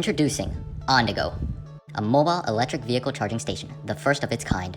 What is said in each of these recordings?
Introducing Ondego, a mobile electric vehicle charging station, the first of its kind.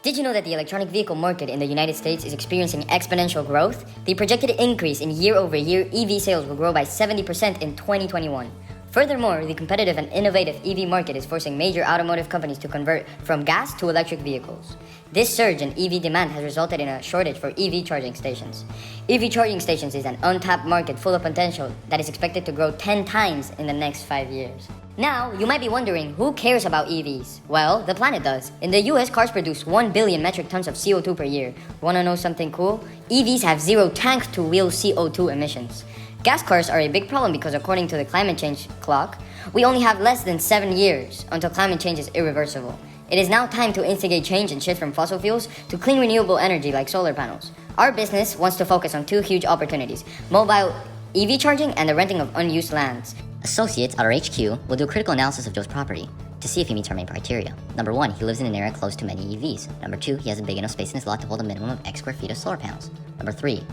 Did you know that the electronic vehicle market in the United States is experiencing exponential growth? The projected increase in year-over-year EV sales will grow by 70% in 2021. Furthermore, the competitive and innovative EV market is forcing major automotive companies to convert from gas to electric vehicles. This surge in EV demand has resulted in a shortage for EV charging stations. EV charging stations is an untapped market full of potential that is expected to grow 10 times in the next 5 years. Now, you might be wondering, who cares about EVs? Well, the planet does. In the US, cars produce 1 billion metric tons of CO2 per year. Wanna know something cool? EVs have zero tank-to-wheel CO2 emissions. Gas cars are a big problem because according to the climate change clock, we only have less than 7 years until climate change is irreversible. It is now time to instigate change and shift from fossil fuels to clean renewable energy like solar panels. Our business wants to focus on 2 huge opportunities: mobile EV charging and the renting of unused lands. Associates at our HQ will do a critical analysis of Joe's property to see if he meets our main criteria. Number 1, he lives in an area close to many EVs. Number 2, he has a big enough space in his lot to hold a minimum of X square feet of solar panels. Number 3,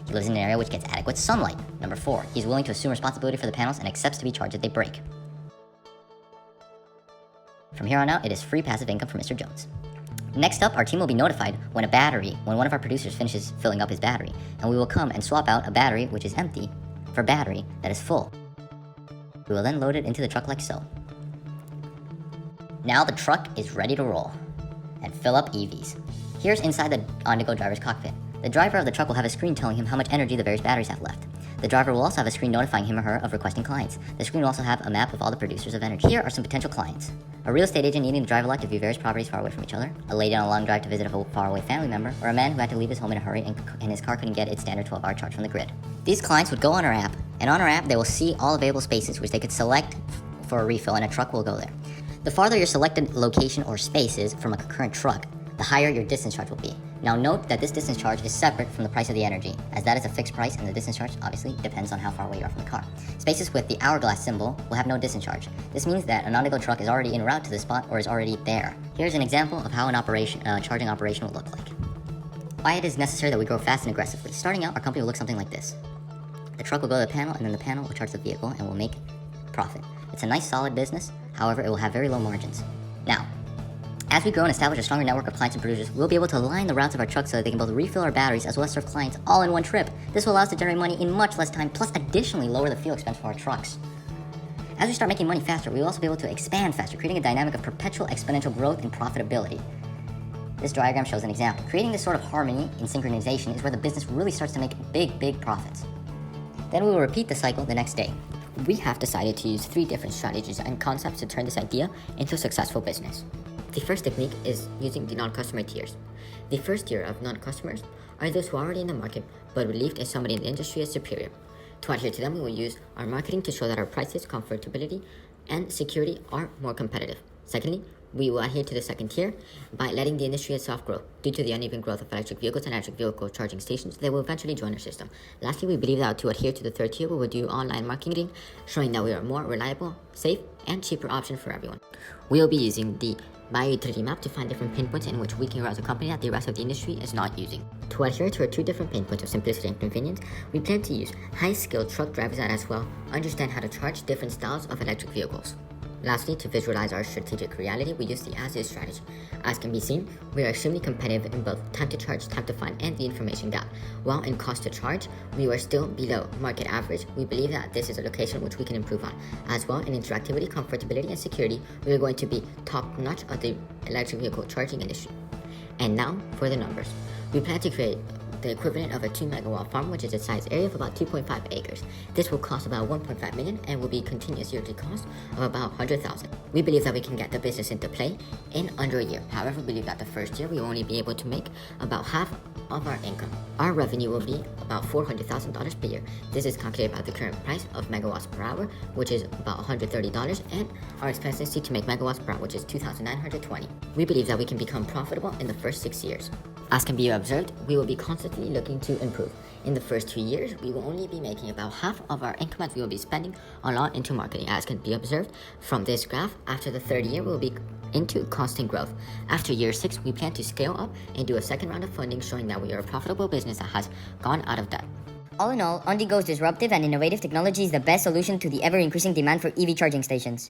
he lives in an area which gets adequate sunlight. Number 4, he's willing to assume responsibility for the panels and accepts to be charged if they break. From here on out, it is free passive income for Mr. Jones. Next up, our team will be notified when one of our producers finishes filling up his battery, and we will come and swap out a battery which is empty for a battery that is full. We will then load it into the truck like so. Now the truck is ready to roll and fill up EVs. Here's inside the Ondego driver's cockpit. The driver of the truck will have a screen telling him how much energy the various batteries have left. The driver will also have a screen notifying him or her of requesting clients. The screen will also have a map of all the producers of energy. Here are some potential clients: a real estate agent needing to drive a lot to view various properties far away from each other, a lady on a long drive to visit a faraway family member, or a man who had to leave his home in a hurry and his car couldn't get its standard 12-hour charge from the grid. These clients would go on our app, and on our app they will see all available spaces which they could select for a refill, and a truck will go there. The farther your selected location or space is from a concurrent truck, the higher your distance charge will be. Now note that this distance charge is separate from the price of the energy, as that is a fixed price and the distance charge obviously depends on how far away you are from the car. Spaces with the hourglass symbol will have no distance charge. This means that an Ondego truck is already en route to the spot or is already there. Here's an example of how an charging operation will look like. Why it is necessary that we grow fast and aggressively. Starting out, our company will look something like this. The truck will go to the panel, and then the panel will charge the vehicle and will make profit. It's a nice solid business, however it will have very low margins. Now, as we grow and establish a stronger network of clients and producers, we'll be able to align the routes of our trucks so that they can both refill our batteries as well as serve clients all in one trip. This will allow us to generate money in much less time, plus additionally lower the fuel expense for our trucks. As we start making money faster, we will also be able to expand faster, creating a dynamic of perpetual exponential growth and profitability. This diagram shows an example. Creating this sort of harmony and synchronization is where the business really starts to make big profits. Then we will repeat the cycle the next day. We have decided to use 3 different strategies and concepts to turn this idea into a successful business. The first technique is using the non-customer tiers. The first tier of non-customers are those who are already in the market but believed in somebody in the industry as superior. To adhere to them, we will use our marketing to show that our prices, comfortability, and security are more competitive. Secondly, we will adhere to the second tier by letting the industry itself grow. Due to the uneven growth of electric vehicles and electric vehicle charging stations, they will eventually join our system. Lastly, we believe that to adhere to the third tier, we will do online marketing, showing that we are a more reliable, safe, and cheaper option for everyone. We will be using the bio-utility map to find different pain points in which we can grow as a company that the rest of the industry is not using. To adhere to our 2 different pain points of simplicity and convenience, we plan to use high-skilled truck drivers that as well understand how to charge different styles of electric vehicles. Lastly, to visualize our strategic reality, we use the as-is strategy. As can be seen, we are extremely competitive in both time to charge, time to find, and the information gap. While in cost to charge, we are still below market average. We believe that this is a location which we can improve on. As well, in interactivity, comfortability, and security, we are going to be top-notch of the electric vehicle charging industry. And now, for the numbers. We plan to create the equivalent of a 2 megawatt farm, which is a size area of about 2.5 acres. This will cost about 1.5 million and will be continuous yearly cost of about 100,000. We believe that we can get the business into play in under a year. However, we believe that the first year we will only be able to make about half of our income. Our revenue will be about $400,000 per year. This is calculated by the current price of megawatts per hour, which is about $130, and our expectancy to make megawatts per hour, which is 2,920. We believe that we can become profitable in the first 6 years. As can be observed, we will be constantly looking to improve. In the first 2 years, we will only be making about half of our income as we will be spending a lot into marketing. As can be observed from this graph, after the 3rd year, we will be into constant growth. After year 6, we plan to scale up and do a second round of funding, showing that we are a profitable business that has gone out of debt. All in all, Ondego's disruptive and innovative technology is the best solution to the ever-increasing demand for EV charging stations.